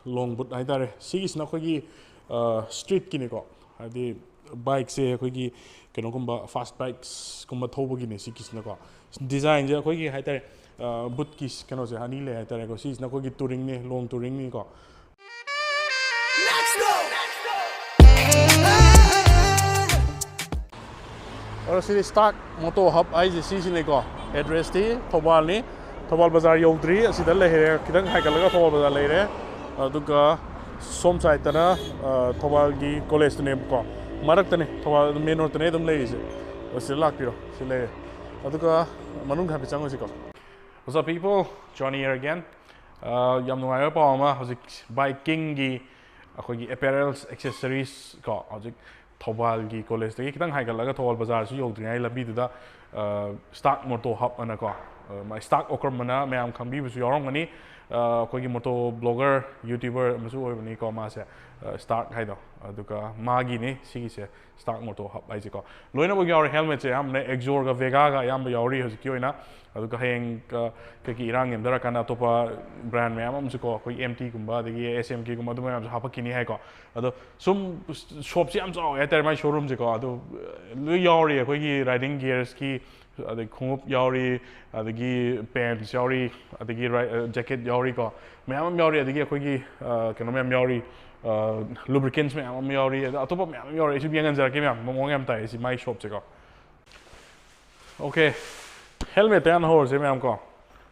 long boot haitare sigisna khoi street kiniko hadi bike se khoi keno kumba fast bikes kumba thobogi ne sigisna ko design je khoi haitare boot ki keno se hani le haitare ko sigisna khoi touring ne long touring ni ko और सिर्फ start मोटोहब आई जी ने को address थी थौबाल ने थौबाल बाजार यौद्री असिदा लेरे किदंग हाइकलगा थौबाल बाजार लेरे अदुगा सोम साइडना थौबाल की कॉलेज ने को मरक्तने थौबाल मेन रोड ने दम लेइसे असिदा लाकपिरो सिले अदुगा मनुंग हापि चंगोसि को What's up people, Johnny here again. Yam nungai pa ma hojik biking gi akhoi gi apparels accessories ko hojik Thoubal की कॉलेज तक कितने हाई कर लगा थौबाल बाजार से योगद्री आई लबी दुदा स्टार्ट मोटोहब अना को मैं स्टार्ट ओकर मना मैं आम खंबी बस यारों गनी कोई की मोटो ब्लॉगर यूट्यूबर मसु और बनी को माँ से स्टार्ट है दो दुका मागी ने सीखी से स्टार्ट मोटोहब आई को लोइना वो यार हेलमेट से हमने एक्सोर का वेगा का याम यारी हो क्यों ना अदुका हेंग की इरांग में दरा काना तो ब्रांड में हम को कोई MT कुंबा देखिए SMK कुंबा तो मैं हम हापा किनी है को अदो सुम शॉप से हम जाओ या तेरे में शोरूम से को अदो लो यारी है कोई की राइडिंग गियर्स की अदे खूब यारी अदगी पैंट्स यारी अदगी जैकेट यारी को मैं हम यारी अदगी कोई की क्या नाम है यारी lubricants में हम यारी अतोपा मैं हम यारी इसी बियंगन जरा के मैं मोंगे हम ताई इसी माई शॉप से को ओके हेलमेट यान हो से मैं हमको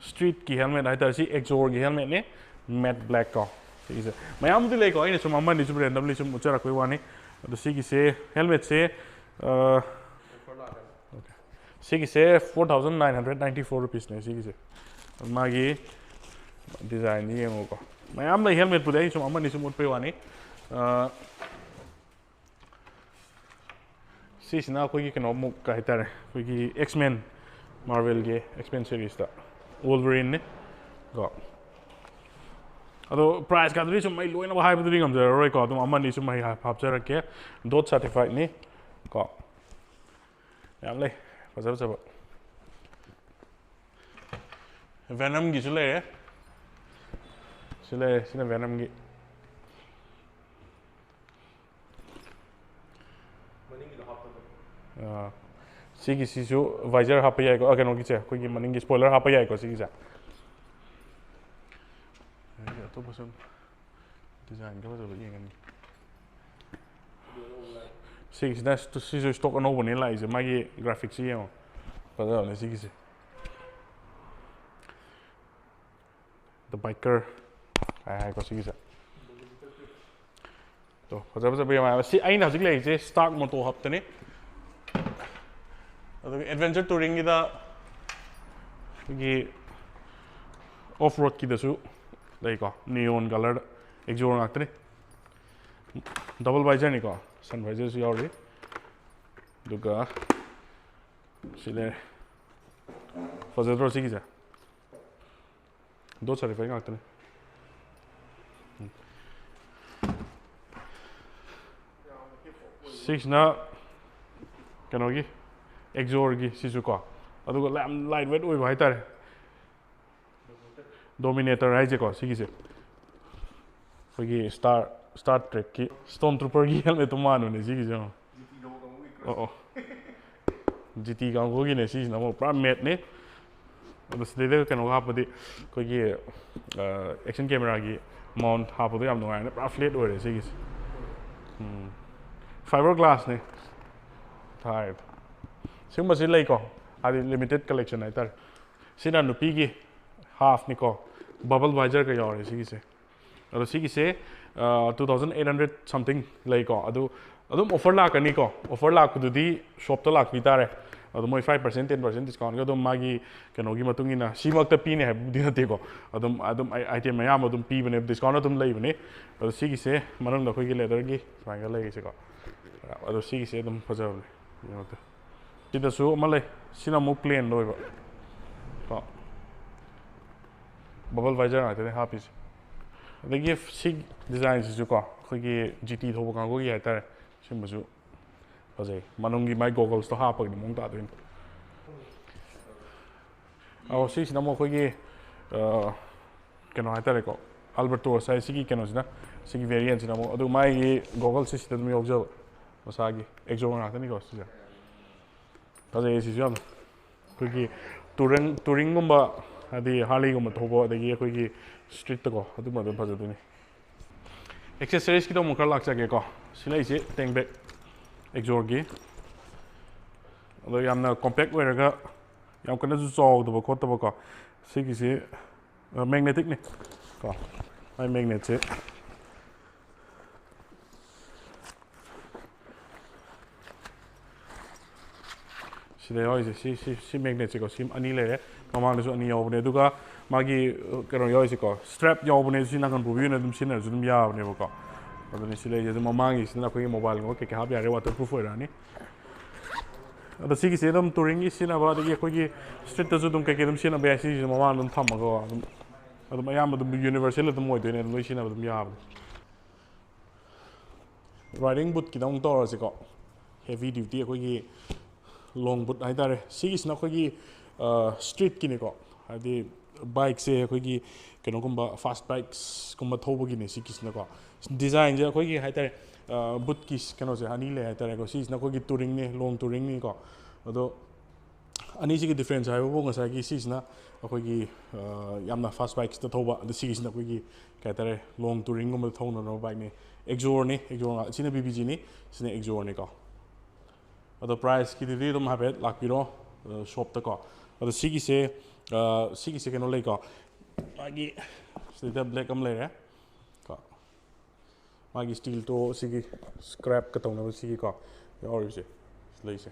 स्ट्रीट की हेलमेट है तरसी एक्सोर की हेलमेट ने मैट ब्लैक का ठीक है मैं हम तो लेको इन सुम अम्मा निचुम रेंडमली सुम उचरा कोई वानी तो सी से हेलमेट से ओके सी से 4994 रुपीस ने सी से मागी डिजाइन ये मोको मैं हम ले हेलमेट पुदे सुम अम्मा निचुम उठ पे वानी सी ना कोई की कनो मुक का हितारे कोई की एक्समैन Marvel के X-Men series था Wolverine ने को अतो प्राइस का तो भी सुम्माई लोई ना बाहर भी तो नहीं कम जरा रोई को तुम अम्मा नहीं सुम्माई हाफ से रख के दो सर्टिफाइड नहीं को यार ले पता सब Venom की चले Venom की सीगी सीसु वाइजर हापा याई को अगर नोकी चे कोई की मनिंग की स्पॉइलर हापा याई को सीगी सा ये तो बस डिजाइन का बस ये गन सीगी ना तो सीसु स्टॉक अनो बने लाई से मागी ग्राफिक्स ये हो पता है सीगी से द बाइकर आई को सीगी सा तो पता भी हमारा सी आई ना जिक ले जे स्टार्ट मोटोहब तने एडवेंचर टूरिंग की ऑफ रोड की दसु लाइक नियॉन कलर एक्सोर आते डबल वाइजर नहीं को सन वाइजर से यार दुका सिले फजर सी की दो सर्टिफाइड आते सिक्स ना क्या होगी एक्सोर की सिसुको अदुगा लाइट वेट ओइबा हाइतारे डोमिनेटर हाइजेको सिगिसे फगी स्टार ट्रेक की स्टॉर्म ट्रूपर की हेलमेट तो मानुने सिगिसे ओ जीटी गांगो की ने सिजना मो पूरा मैट ने अब सिदे कनो हापदि कोई एक्शन कैमरा की माउंट हापदो याम नुआने पूरा फ्लैट ओरे सिगिसे फाइबर ग्लास ने थाई सिंबा से लेको आदि लिमिटेड कलेक्शन है तर सिना नुपी की हाफ निको बबल वाइजर का यार इसी से और इसी से 2800 समथिंग लेको अदुम ऑफर लाक निको ऑफर लाक दुदी शॉप तो लाक बितारे अदुम मोई 5% 10% डिस्काउंट का अदुम मागी कनोगी मतुंगिना सीमक्ता पीने है दिनतेको अदुम आइटम मयाम अदुम पी बने डिस्काउंट अदुम लई बने और इसी से मनन लखोई की लेदर की फाइनल लई से को और इसी से अदुम फजाबले यो सिदसु मले सिना मु प्लेन लोइबा को बबल वाइजर आते हैं हापिस देखिए सिग डिजाइन सिसु को खोगी GT थोबो कांगो की आइतारे सिमबसु फजै मनुंगी माइ गॉगल्स तो हापगनि मोंग तादोइन औ सिसिना मो खोगी कनो आइतारे को Alberto sai sigi kenosina sigi variant na mo adu mai goggle system mi yawjaba masagi exo ngakani ko sija taje si jam kogi touring gumba adi harley gumba thobo adagi kogi street ko adu ma phajaduni accessories ki to mukar lakcha ge ko silai se tank bag exor gi ado yamna compact weraga yam kana ju chaw do ko to ko sigi se magnetic ne ko ai magnet se sida yoise si magnet se ko sim ani le mamang da su ani yawbne duga magi kano yoise ko strap yawbne si na kan bu na dum sinar zum yawne ko aduni sile je mamang is na ko mobile ko ke ha ya re waterproof era ni ada sigi se dum touring is na ba de ko gi street da dum ke dum sina ba si mamang dum tham ko adum ayam dum universal dum moy de ne lo sina dum yawne riding boot ki dong to se ko heavy duty ko gi long boot hai tare sigis na khogi street kini ko adi bike se khogi keno kumba fast bikes kumba thobo gini sigis na ko design je khogi hai tare boot kis keno se hani le hai tare ko sigis na khogi touring ni long touring ni ko ado ani sigi difference hai bo ngasa gi sigis na khogi yamna fast bikes ta thoba adi sigis na khogi kai tare long touring kumba thona no bike ni exor sina bbg ni sina exor ni ko ado price ki di dum habet lakpiro shop ta ko ado sigi se keno le ko magi sida black am le ko magi steel to sigi scrap ka tong na sigi ko or se le se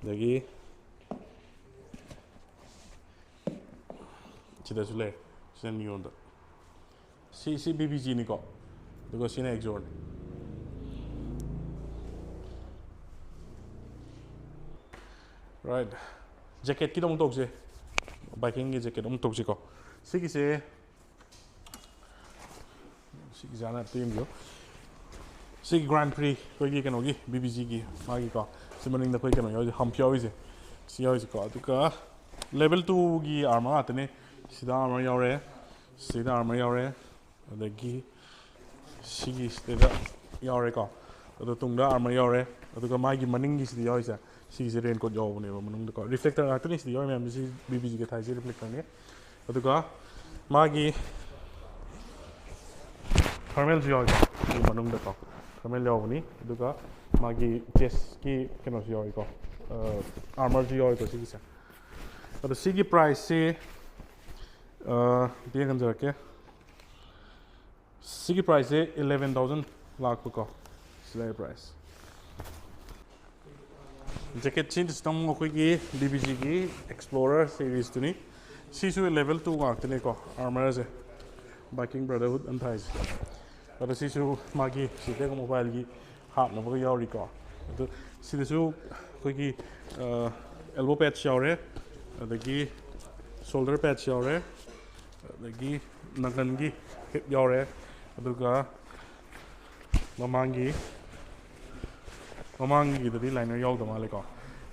dagi chida sule sen mi onda si bbg ni ko dugo sina exor right jacket ki dong tok je biking ki jacket dong tok je ko sigi jana team yo sigi grand prix ko gi kano gi bbg gi magi ko simaning da ko kano yo ham pyo je si yo ko tu ka level 2 gi armor atne sida armor yore adagi sigi steda yore ko ado tungda armor yore ado ka magi maning gi sida yo si raincoat yaw ne manung da ko reflector atni si yo mem si bbg ke thai si reflector ne aduga magi thermal yaw ko manung da ko thermal yaw ni aduga magi chest ki keno yaw ko armor yaw ko si sa ado si price se dia kan jara ke si price se 11000 lakh ko slay price jacket chin system ko gi bbg gi explorer series tuni sisu level 2 ga tene ko armor je biking brotherhood and thais ado sisu magi site ko mobile gi hap na bo yori ko ado sisu ko gi elbow patch yore adagi shoulder patch yore adagi nagan gi hip yore aduga mamangi dadi liner yaw da male ko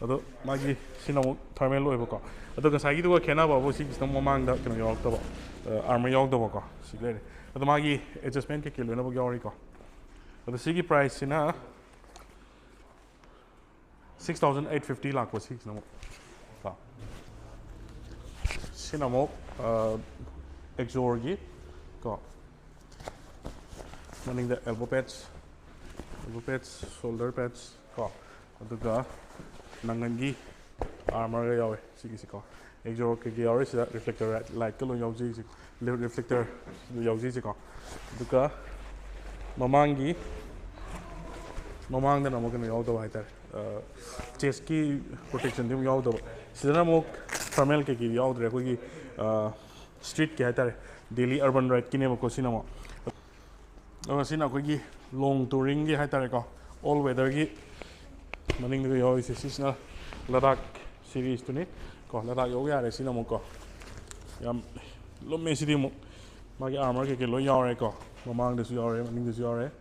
ado magi sinamo thermal loibo ko ado ga sagi do khena ba bo si system mamang da kino yaw da ba armor yaw da ba ko sigle ado magi adjustment ke kilo na bo yawri ko ado sigi price sina 6850 lakh was sinamo ka sinamo exor gi ko running the elbow pads shoulder pads ko aduga nangangi armor ga yawe sigi ko exor ke gi yawe sida reflector light ko lo yawji si reflector yawji si ko aduga mamang da namo kan yaw da ba tar chest ki protection dim yaw da sida namo thermal ke gi yaw da ko gi street ke tar daily urban ride ki ne ko sinamo sina ko gi long touring gi hai tare ko all weather gi maning de yo is sisna Ladakh series tu ni ko Ladakh yo ya re sina mo ko yam lo me si mo magi armor ke lo yaw re ko mamang de su yaw re maning de su yaw re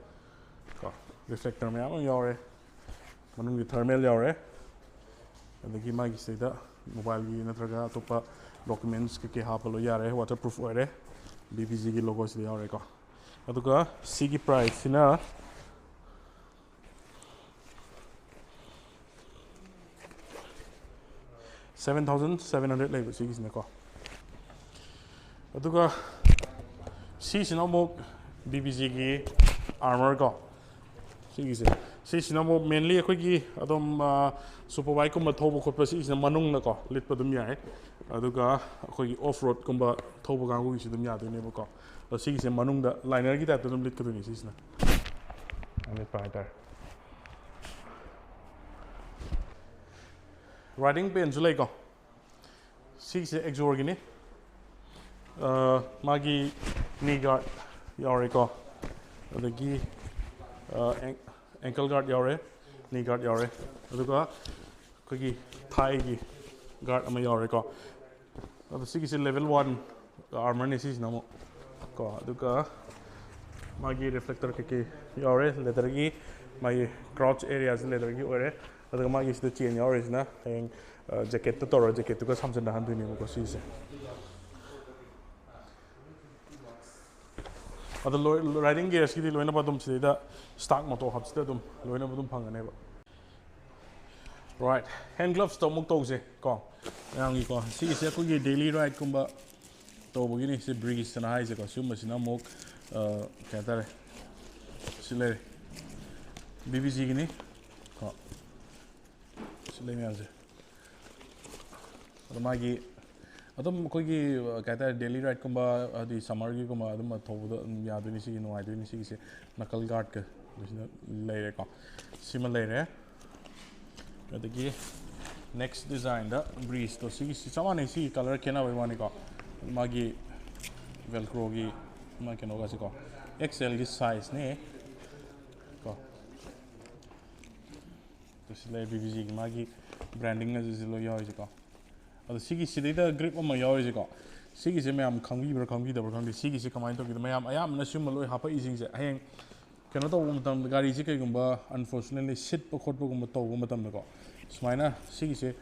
ko reflector me am yaw re manung di thermal yaw re adagi magi se da mobile gi natraga topa documents ke ha pa lo ya re waterproof wa re BBGꯒꯤ ꯂꯣꯒꯣꯁꯤꯗ ꯌꯥꯎꯔꯦꯀꯣ ꯑꯗꯨꯒ ꯁꯤꯒꯤ ꯄ꯭ꯔꯥꯏꯁꯁꯤꯅ $7,700 ꯂꯩꯕ ꯁꯤꯒꯤꯁꯤꯅꯀꯣ ꯑꯗꯨꯒ ꯁꯤꯁꯤꯅ ꯑꯃꯨꯛ BBGꯒꯤ ꯑꯥꯔꯃꯔ ꯀꯣ ꯁꯤꯁꯤꯅ ꯑꯃꯨꯛ ꯃꯦꯟꯂꯤ ꯑꯩꯈꯣꯏꯒꯤ ꯑꯗꯨꯝ ꯁꯨꯄꯔ ꯕꯥꯏꯛꯀꯨꯝꯕ ꯊꯧꯕ ꯈꯣꯠꯄ ꯁꯤꯁꯤꯅ ꯃꯅꯨꯡꯗꯀꯣ ꯂꯤꯠꯄ ꯑꯗꯨꯝ ꯌꯥꯏ ꯑꯗꯨꯒ ꯑꯩꯈꯣꯏꯒꯤ ꯑꯣꯐ ꯔꯣꯗꯀꯨꯝꯕ ꯊꯧꯕ ꯀꯥꯡꯕꯨꯒꯤꯁꯨ ꯑꯗꯨꯝ ꯌꯥꯗꯣꯏꯅꯦꯕꯀꯣ ꯑꯗꯣ ꯁꯤꯒꯤꯁꯦ ꯃꯅꯨꯡꯗ ꯂꯥꯏꯅꯔꯒꯤ ꯇꯥꯏꯞꯇ ꯑꯗꯨꯝ ꯂꯤꯠꯀꯗꯣꯏꯅꯤ ꯁꯤꯁꯤꯅ ꯂꯤꯠꯄ ꯍꯥꯏꯇꯥꯔꯦ ꯔꯥꯏꯗꯤꯡ ꯄꯦꯟꯁꯨ ꯂꯩꯀꯣ ꯁꯤꯒꯤꯁꯦ ꯑꯦꯛꯖꯣꯔꯒꯤꯅꯤ ꯃꯥꯒꯤ ꯅꯤ ꯒꯥꯔꯗ ꯌꯥꯎꯔꯦꯀꯣ ꯑꯗꯒꯤ ꯑꯦꯡꯀꯜ ꯒꯥꯔꯗ ꯌꯥꯎꯔꯦ ꯅꯤ ꯒꯥꯔꯗ ꯌꯥꯎꯔꯦ ꯑꯗꯨꯒ ꯑꯩꯈꯣꯏꯒꯤ ꯊꯥꯏꯒꯤ ꯒꯥꯔꯗ ꯑꯃ ꯌꯥꯎꯔꯦꯀꯣ ꯑꯗꯣ ꯁꯤꯒꯤꯁꯦ ꯂꯦꯚꯦꯜ 1 ꯑꯥꯔꯃꯔꯅꯤ ꯁꯤꯁꯤꯅ ꯑꯃꯨꯛ ꯀꯣ ꯑꯗꯨꯒ ꯃꯥꯒꯤ ꯔꯤꯐ꯭ꯂꯦꯛꯇꯔ ꯀꯩꯀꯩ ꯌꯥꯎꯔꯦ ꯂꯦꯗꯔꯒꯤ ꯃꯥꯒꯤ ꯀ꯭ꯔꯥꯎꯆ ꯑꯦꯔꯤꯌꯥꯁꯤ ꯂꯦꯗꯔꯒꯤ ꯑꯣꯏꯔꯦ ꯑꯗꯨꯒ ꯃꯥꯒꯤ ꯁꯤꯗ ꯆꯦꯟ ꯌꯥꯎꯔꯤꯁꯤꯅ ꯍꯌꯦꯡ ꯖꯦꯀꯦꯠꯇ ꯇꯧꯔꯒ ꯖꯦꯀꯦꯠꯇꯨꯒ ꯁꯝꯖꯟꯅꯍꯟꯗꯣꯏꯅꯦꯕꯀꯣ ꯁꯤꯁꯦ ꯑꯗꯣ ꯔꯥꯏꯗꯤꯡ ꯒꯤꯌꯔꯁꯀꯤꯗꯤ ꯂꯣꯏꯅꯃꯛ ꯑꯗꯨꯝ ꯁꯤꯗꯩꯗ ꯁ꯭ꯇꯥꯛ ꯃꯣꯇꯣꯍꯕꯁꯤꯗ ꯑꯗꯨꯝ ꯂꯣꯏꯅꯃꯛ ꯑꯗꯨꯝ ꯐꯪꯒꯅꯦꯕ ꯔꯥꯏꯠ ꯍꯦꯟ ꯒ꯭ꯂꯞꯁꯇ ꯑꯃꯨꯛ ꯇꯧꯁꯦ ꯀꯣ ꯃꯌꯥꯝꯒꯤꯀꯣ ꯁꯤꯒꯤꯁꯦ ꯑꯩꯈꯣꯏꯒꯤ ꯗꯦꯂꯤ ꯔꯥꯏꯗꯀꯨꯝꯕ ꯇꯧꯕꯒꯤꯅꯤ ꯁꯤ ꯕ꯭ꯔꯤꯖꯇꯅ ꯍꯥꯏꯁꯦꯀꯣ ꯁꯤꯒꯨꯝꯕꯁꯤꯅ ꯑꯃꯨꯛ ꯀꯩ ꯍꯥꯏꯇꯥꯔꯦ ꯁꯤ ꯂꯩꯔꯦ BBGꯒꯤꯅꯤ ꯀꯣ ꯁꯤ ꯂꯩ ꯃꯌꯥꯝꯁꯦ ꯑꯗꯣ ꯃꯥꯒꯤ ꯑꯗꯨꯝ ꯑꯩꯈꯣꯏꯒꯤ ꯀꯩ ꯍꯥꯏꯇꯥꯔꯦ ꯗꯦꯂꯤ ꯔꯥꯏꯗꯀꯨꯝꯕ ꯍꯥꯏꯗꯤ ꯁꯝꯃꯔꯒꯤꯒꯨꯝꯕ ꯑꯗꯨꯝꯕ ꯊꯧꯕꯗ ꯑꯗꯨꯝ ꯌꯥꯗꯣꯏꯅꯤ ꯁꯤꯒꯤ ꯅꯨꯡꯉꯥꯏꯗꯣꯏꯅꯤ ꯁꯤꯒꯤꯁꯦ ꯅꯀꯜ ꯒꯥꯔꯗꯀ ꯁꯤꯗ ꯂꯩꯔꯦꯀꯣ ꯁꯤꯃ ꯂꯩꯔꯦ ꯑꯗꯒꯤ ꯅꯦꯛꯁ ꯗꯤꯖꯥꯏꯟꯗ ꯕ꯭ꯔꯤꯖꯇꯣ ꯁꯤꯒꯤꯁꯤ ꯆꯞ ꯃꯥꯟꯅꯩ ꯁꯤꯒꯤ ꯀꯂꯔ ꯈꯦꯠꯅꯕꯩ ꯋꯥꯅꯤꯀꯣ ꯃꯥꯒꯤ ꯚꯦꯜꯀ꯭ꯔꯣꯒꯤ ꯃꯥ ꯀꯩꯅꯣꯒꯁꯤꯀꯣ XLꯒꯤ ꯁꯥꯏꯖꯅꯦ ꯀꯣ ꯁꯤ ꯂꯩ BBGꯒꯤ ꯃꯥꯒꯤ ꯕ꯭ꯔꯥꯟꯗꯤꯡ ꯑꯁꯤ ꯂꯣꯏ ꯌꯥꯎꯔꯤꯁꯦꯀꯣ ꯑꯗꯣ ꯁꯤꯒꯤ ꯁꯤꯗꯩꯗ ꯒ꯭ꯔꯤꯞ ꯑꯃ ꯌꯥꯎꯔꯤꯁꯦꯀꯣ ꯁꯤꯒꯤꯁꯦ ꯃꯌꯥꯝ ꯈꯪꯕꯤꯕ꯭ꯔꯥ ꯈꯪꯕꯤꯗꯕ꯭ꯔꯥ ꯈꯪꯗꯦ ꯁꯤꯒꯤꯁꯦ ꯀꯃꯥꯏꯅ ꯇꯧꯒꯦꯗ ꯃꯌꯥꯝ ꯑꯌꯥꯝꯕꯅ ꯁꯤꯒꯨꯝꯕ ꯂꯣꯏ ꯍꯥꯄꯛꯏꯁꯤꯡꯁꯦ ꯍꯌꯦꯡ ꯀꯩꯅꯣ ꯇꯧꯕ ꯃꯇꯝꯗ ꯒꯥꯔꯤꯁꯦ ꯀꯩꯒꯨꯝꯕ ꯑꯟꯐꯣꯔꯆꯨꯅꯦꯠꯂꯤ ꯁꯤꯠꯄ ꯈꯣꯠꯄꯒꯨꯝꯕ ꯇꯧꯕ ꯃꯇꯝꯗꯀꯣ ꯁꯨꯃꯥꯏꯅ ꯁꯤꯒꯤꯁꯦ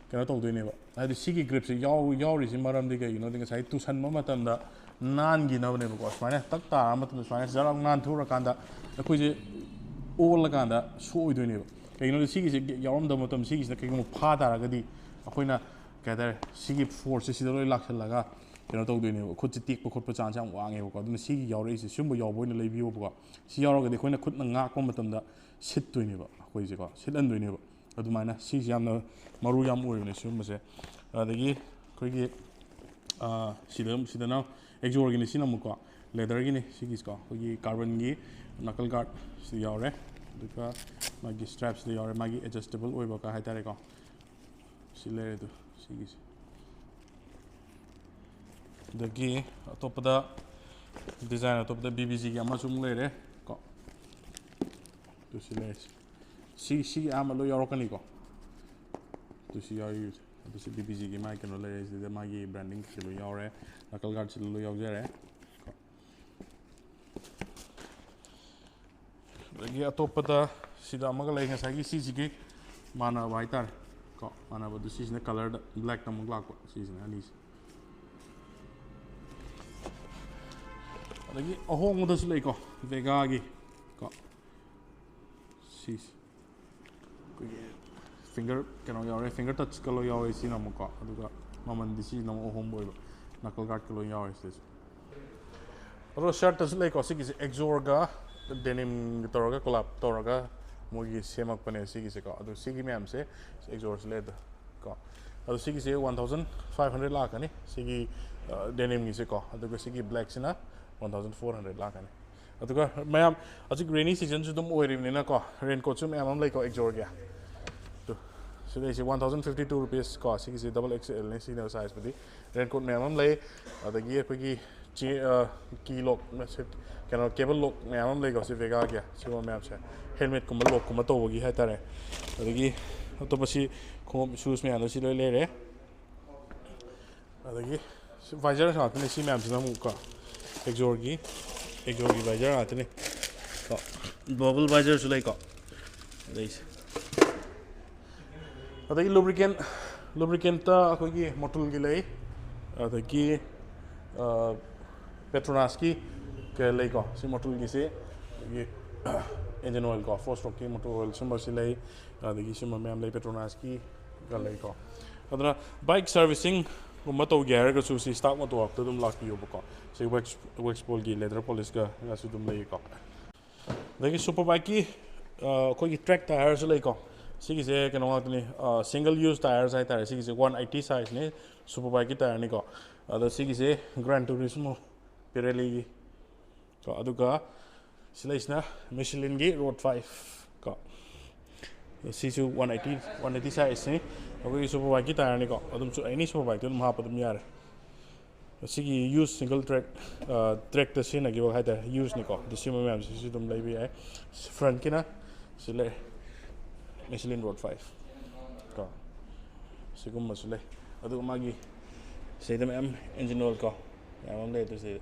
ꯀꯩꯅꯣ ꯇꯧꯗꯣꯏꯅꯦꯕ ꯍꯥꯏꯗꯤ ꯁꯤꯒꯤ ꯒ꯭रिꯞꯁꯦ ꯌꯥꯎꯔꯤꯁꯤ ꯃꯔꯝꯗꯤ ꯀꯩꯒꯤꯅꯣꯗꯤ ꯉꯁꯥꯏ ꯇꯨꯁꯟꯕ ꯃꯇꯝꯗ ꯅꯥꯟꯈꯤꯅꯕꯅꯦꯕꯀꯣ ꯁꯨꯃꯥꯏꯅ ꯇꯛ ꯇꯥꯔ ꯃꯇꯝꯗ ꯁꯨꯃꯥꯏꯅ ꯖꯔ ꯅꯥꯟꯊꯣꯛꯎꯔꯀꯥꯟꯗ ꯑꯩꯈꯣꯏꯁꯦ ꯑꯣꯜꯂꯀꯥꯟꯗ ꯁꯣꯛꯑꯣꯏꯗꯣꯏꯅꯦꯕ ꯀꯩꯒꯤꯅꯣꯗꯤ ꯁꯤꯒꯤꯁꯦ ꯌꯥꯎꯔꯝꯗꯕ ꯃꯇꯝꯗ ꯁꯤꯒꯤꯁꯤꯅ ꯀꯩꯒꯨꯝꯕ ꯐꯥ ꯇꯥꯔꯒꯗꯤ ꯑꯩꯈꯣꯏꯅ ꯀꯩ ꯍꯥꯏꯇꯥꯔꯦ ꯁꯤꯒꯤ ꯐꯣꯔꯁꯁꯦ ꯁꯤꯗ ꯂꯣꯏ ꯂꯥꯛꯁꯜꯂꯒ ꯀꯩꯅꯣ ꯇꯧꯗꯣꯏꯅꯦꯕ ꯈꯨꯠꯁꯦ ꯇꯦꯛꯄ ꯈꯣꯠꯄ ꯆꯥꯟꯁ ꯌꯥꯝ ꯋꯥꯡꯉꯦꯕꯀꯣ ꯑꯗꯨꯅ ꯁꯤꯒꯤ ꯌꯥꯎꯔꯛꯏꯁꯦ ꯁꯤꯒꯨꯝꯕ ꯌꯥꯎꯕ ꯑꯣꯏꯅ ꯂꯩꯕꯤꯌꯣꯕꯀꯣ ꯁꯤ ꯌꯥꯎꯔꯒꯗꯤ ꯑꯩꯈꯣꯏꯅ ꯈꯨꯠꯅ ꯉꯥꯛꯄ ꯃꯇꯝꯗ ꯁꯤꯠꯇꯣꯏꯅꯦꯕ ꯑꯩꯈꯣꯏꯁꯦꯀꯣ ꯁꯤꯠꯍꯟꯗꯣꯏꯅꯦꯕ ꯑꯗꯨꯃꯥꯏꯅ ꯁꯤꯁꯦ ꯌꯥꯝꯅ ꯃꯔꯨ ꯌꯥꯝ ꯑꯣꯏꯕꯅꯦ ꯁꯤꯒꯨꯝꯕꯁꯦ ꯑꯗꯒꯤ ꯑꯩꯈꯣꯏꯒꯤ ꯁꯤꯗꯅ ꯑꯦꯛꯖꯣꯔꯒꯤꯅꯤ ꯁꯤꯅ ꯑꯃꯨꯛꯀꯣ ꯂꯦꯗꯔꯒꯤꯅꯤ ꯁꯤꯒꯤꯁꯤꯀꯣ ꯑꯩꯈꯣꯏꯒꯤ ꯀꯥꯔꯕꯟꯒꯤ ꯅꯀꯜ ꯒꯥꯔꯗ ꯁꯤꯗ ꯌꯥꯎꯔꯦ ꯑꯗꯨꯒ ꯃꯥꯒꯤ ꯁ꯭ꯇ꯭ꯔꯦꯞꯁꯤꯗ ꯌꯥꯎꯔꯦ ꯃꯥꯒꯤ ꯑꯦꯗꯖꯁꯇꯦꯕꯜ ꯑꯣꯏꯕ ꯍꯥꯏꯇꯥꯔꯦꯀꯣ ꯁꯤ ꯂꯩꯔꯦ ꯑꯗꯨ ꯁꯤꯒꯤꯁꯦ ꯑꯗꯒꯤ ꯑꯇꯣꯞꯄꯗ ꯗꯤꯖꯥꯏꯟ ꯑꯇꯣꯞꯄꯗ BBGꯒꯤ ꯑꯃꯁꯨ ꯑꯃꯨꯛ ꯂꯩꯔꯦ ꯀꯣ ꯑꯗꯨ ꯁꯤ ꯂꯩꯔꯦ ꯁꯤꯒꯤ ꯑꯌꯥꯝꯕ ꯂꯣꯏ ꯌꯥꯎꯔꯛꯀꯅꯤꯀꯣ ꯑꯗꯨ ꯁꯤ ꯌꯥꯎꯔꯤ ꯑꯗꯨ ꯁꯤ BBGꯒꯤ ꯃꯥꯒꯤ ꯀꯩꯅꯣ ꯂꯩꯔꯦ ꯁꯤꯗ ꯃꯥꯒꯤ ꯕ꯭ꯔꯥꯟꯗꯤꯡ ꯀꯩꯀꯩ ꯂꯣꯏ ꯌꯥꯎꯔꯦ ꯅꯀꯜ ꯒꯥꯔꯗꯁꯤꯗ ꯂꯣꯏ ꯌꯥꯎꯖꯔꯦ ꯀꯣ ꯑꯗꯒꯤ ꯑꯇꯣꯞꯄꯗ ꯁꯤꯗ ꯑꯃꯒ ꯂꯩ ꯉꯁꯥꯏꯒꯤ ꯁꯤꯁꯤꯒꯤ ꯃꯥꯟꯅꯕ ꯍꯥꯏꯇꯥꯔꯦ ꯀꯣ ꯃꯥꯟꯅꯕꯗꯨ ꯁꯤꯁꯤꯅ ꯀꯂꯔꯗ ꯕ꯭ꯂꯦꯛꯇ ꯑꯃꯨꯛ ꯂꯥꯛꯄ ꯁꯤꯁꯤꯅ ꯑꯅꯤꯁꯦ ꯑꯗꯒꯤ ꯑꯍꯣꯡꯕꯗꯁꯨ ꯂꯩꯀꯣ ꯚꯦꯒꯥꯒꯤ ꯀꯣ ꯁꯤꯁꯦ ꯑꯩꯈꯣꯏꯒꯤ ꯐꯤꯡꯒꯔ ꯀꯩꯅꯣ ꯌꯥꯎꯔꯦ ꯐꯤꯡꯒꯔ ꯇꯆꯀ ꯂꯣꯏ ꯌꯥꯎꯔꯦ ꯁꯤꯅ ꯑꯃꯨꯛꯀꯣ ꯑꯗꯨꯒ ꯃꯃꯟꯗꯤ ꯁꯤꯁꯤꯅ ꯑꯃꯨꯛ ꯑꯍꯣꯡꯕ ꯑꯣꯏꯕ ꯅꯀꯜ ꯒꯥꯔꯗꯀ ꯂꯣꯏ ꯌꯥꯎꯔꯦ ꯁꯤꯗꯁꯨ ꯑꯗꯣ ꯁꯔꯠꯇꯁꯨ ꯂꯩꯀꯣ ꯁꯤꯒꯤꯁꯦ ꯑꯦꯛꯖꯣꯔꯒ ꯗꯦꯅꯤꯝꯒ ꯇꯧꯔꯒ ꯀꯣꯂꯥꯞ ꯇꯧꯔꯒ ꯃꯣꯏꯒꯤ ꯁꯦꯝꯃꯛꯄꯅꯦ ꯁꯤꯒꯤꯁꯦꯀꯣ ꯑꯗꯣ ꯁꯤꯒꯤ ꯃꯌꯥꯝꯁꯦ ꯑꯦꯛꯖꯣꯔꯁꯨ ꯂꯩꯗ ꯀꯣ ꯑꯗꯣ ꯁꯤꯒꯤꯁꯦ 1,500 ꯂꯥꯛꯀꯅꯤ ꯁꯤꯒꯤ ꯗꯦꯅꯤꯝꯒꯤꯁꯦꯀꯣ ꯑꯗꯨꯒ ꯁꯤꯒꯤ ꯕ꯭ꯂꯦꯛꯁꯤꯅ 1,400 ꯂꯥꯛꯀꯅꯤ ꯑꯗꯨꯒ ꯃꯌꯥꯝ ꯍꯧꯖꯤꯛ ꯔꯦꯅꯤ ꯁꯤꯖꯟꯁꯨ ꯑꯗꯨꯝ ꯑꯣꯏꯔꯤꯕꯅꯤꯅꯀꯣ ꯔꯦꯟꯀꯣꯠꯁꯨ ꯃꯌꯥꯝ ꯑꯃ ꯂꯩꯀꯣ ꯑꯦꯛꯖꯣꯔꯒꯤ ꯁꯤꯗꯩꯁꯤ 1,052 ꯔꯨꯄꯤꯁ ꯀꯣ ꯁꯤꯒꯤꯁꯤ XXLꯅꯤ ꯁꯤꯅ ꯁꯥꯏꯖꯄꯨꯗꯤ ꯔꯦꯟꯀꯣꯠ ꯃꯌꯥꯝ ꯑꯃ ꯂꯩ ꯑꯗꯒꯤ ꯑꯩꯈꯣꯏꯒꯤ ꯀꯤ ꯂꯣꯛ ꯀꯩꯅꯣ ꯀꯦꯕꯜ ꯂꯣꯛ ꯃꯌꯥꯝ ꯑꯃ ꯂꯩꯀꯣ ꯁꯤ ꯚꯦꯒꯥꯒꯤ ꯁꯤꯒꯨꯝꯕ ꯃꯌꯥꯝꯁꯦ ꯍꯦꯜꯃꯦꯠꯀꯨꯝꯕ ꯂꯣꯛꯀꯨꯝꯕ ꯇꯧꯕꯒꯤ ꯍꯥꯏꯇꯥꯔꯦ ꯑꯗꯒꯤ ꯑꯇꯣꯞꯄ ꯁꯤ ꯈꯣꯡꯎꯞ ꯁꯨꯁ ꯃꯌꯥꯝꯗꯣ ꯁꯤ ꯂꯣꯏ ꯂꯩꯔꯦ ꯑꯗꯒꯤ ꯚꯥꯏꯖꯔ ꯉꯥꯛꯇꯅꯤ ꯁꯤ ꯃꯌꯥꯝꯁꯤꯅ ꯑꯃꯨꯛꯀꯣ ꯑꯦꯛꯖꯣꯔꯒꯤ ꯚꯥꯏꯖꯔ ꯉꯥꯛꯇꯅꯤ ꯀꯣ ꯕꯕꯜ ꯚꯥꯏꯖꯔꯁꯨ ꯂꯩꯀꯣ ꯑꯗꯩꯁꯦ ꯑꯗꯒꯤ ꯂꯨꯕ꯭ꯔꯤꯀꯦꯟꯇ ꯑꯩꯈꯣꯏꯒꯤ ꯃꯣꯇꯨꯜꯒꯤ ꯂꯩ ꯑꯗꯒꯤ Petronas ki ke lei ko si motor gi se ye engine oil ko 4 stroke ki motor oil sumber si lei adagi sumber mem lei Petronas ki ka lei ko adana bike servicing gumma to gear ga su si stock motor up to dum lak yo ko si wax pole gi leather polish ga su dum lei ko dagi super bike ki ko gi track tires lei ko sigi se kano ngakni single use tires ai tire sigi se 180 size ne super bike ki tire ni ko ada sigi se Gran Turismo Pirelli ko aduga silaisna Michelin gi Road 5 ko sisu 180 size ni ago super bike ki tire ni ko adum su any super bike dum ha padum yar sigi use single track the sin agi wa haida use ni ko disima mem sisu dum lai bi ai front kina sile Michelin Road 5 ko sigum masule adu magi seidam am engine oil ko yamam le to se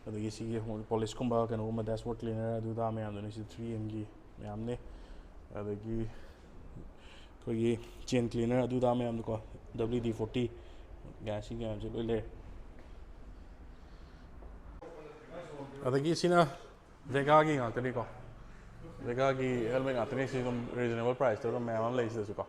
adu gi sigi polish kumba kan uma dashboard cleaner adu da me am ni 3M gi me am ne adu gi ko gi chain cleaner adu da me am ko WD-40 gas gi am se le adu gi sina Vega gi ngak tani ko Vega ki helmet ngak tani si reasonable price to me am le se ko